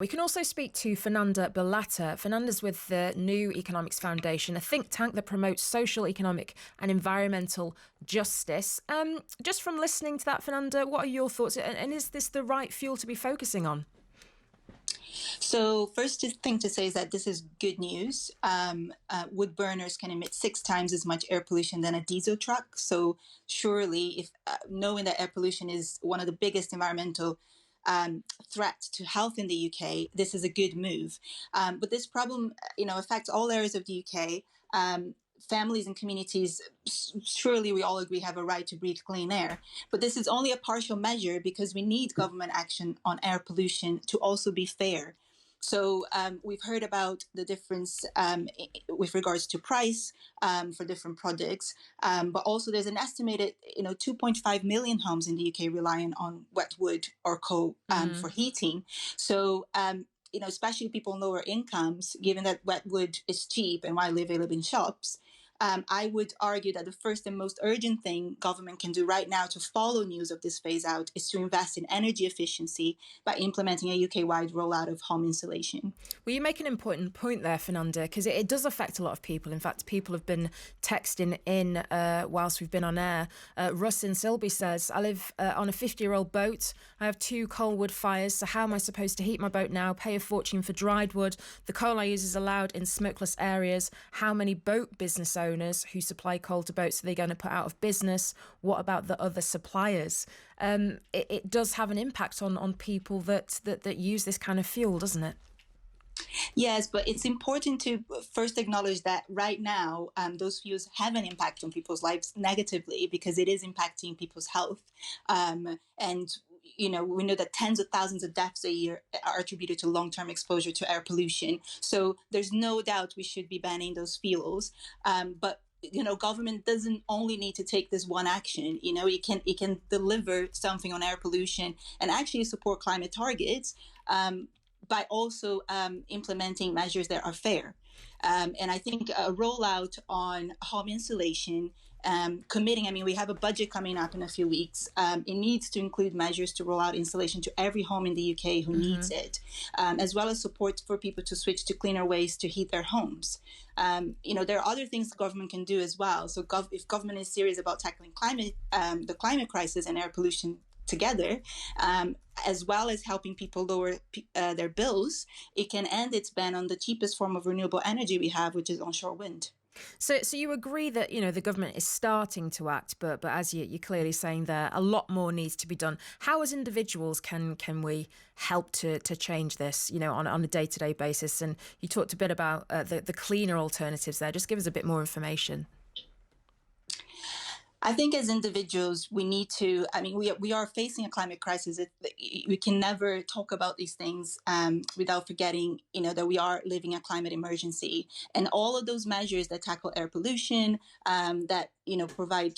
We can also speak to Fernanda Balata. Fernanda's with the New Economics Foundation, a think tank that promotes social, economic and environmental justice. Just from listening to that, Fernanda, what are your thoughts? And is this the right fuel to be focusing on? So first thing to say is that this is good news. Wood burners can emit 6 times as much air pollution than a diesel truck. So surely, if knowing that air pollution is one of the biggest environmental threats to health in the UK, this is a good move. But this problem, affects all areas of the UK. Families and communities, surely we all agree, have a right to breathe clean air. But this is only a partial measure because we need government action on air pollution to also be fair. So we've heard about the difference with regards to price for different products, but also there's an estimated 2.5 million homes in the UK relying on wet wood or coal for heating. So especially people on lower incomes, given that wet wood is cheap and widely available in shops. I would argue that the first and most urgent thing government can do right now to follow news of this phase out is to invest in energy efficiency by implementing a UK-wide rollout of home insulation. Well, you make an important point there, Fernanda, because it does affect a lot of people. In fact, people have been texting in whilst we've been on air. Russ in Silby says, I live on a 50-year-old boat. I have 2 coal wood fires, so how am I supposed to heat my boat now? Pay a fortune for dried wood. The coal I use is allowed in smokeless areas. How many boat business owners who supply coal to boats are they going to put out of business? What about the other suppliers? It does have an impact on people that use this kind of fuel, doesn't it? Yes, but it's important to first acknowledge that right now, those fuels have an impact on people's lives negatively because it is impacting people's health. And we know that tens of thousands of deaths a year are attributed to long-term exposure to air pollution. So there's no doubt we should be banning those fuels. But government doesn't only need to take this one action. It can deliver something on air pollution and actually support climate targets by also implementing measures that are fair. And I think a rollout on home insulation, we have a budget coming up in a few weeks. It needs to include measures to roll out insulation to every home in the UK who needs it, as well as support for people to switch to cleaner ways to heat their homes. There are other things the government can do as well. So if government is serious about tackling the climate crisis and air pollution together, as well as helping people lower their bills, it can end its ban on the cheapest form of renewable energy we have, which is onshore wind. So you agree that the government is starting to act, but as you're clearly saying there, a lot more needs to be done. How, as individuals, can we help to change this? On a day-to-day basis. And you talked a bit about the cleaner alternatives there. Just give us a bit more information. I think as individuals, we need to, we are facing a climate crisis. We can never talk about these things without forgetting, that we are living a climate emergency. And all of those measures that tackle air pollution, that, provide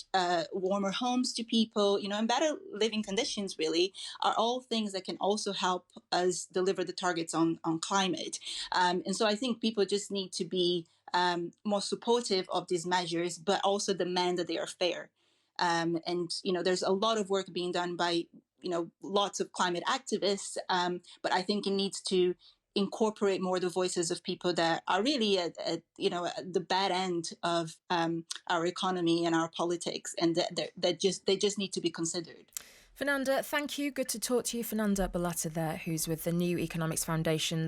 warmer homes to people, and better living conditions, really, are all things that can also help us deliver the targets on climate. And so I think people just need to be more supportive of these measures, but also demand that they are fair. There's a lot of work being done by, lots of climate activists, but I think it needs to incorporate more the voices of people that are really at the bad end of our economy and our politics, and they just need to be considered. Fernanda, thank you. Good to talk to you. Fernanda Balata there, who's with the New Economics Foundation.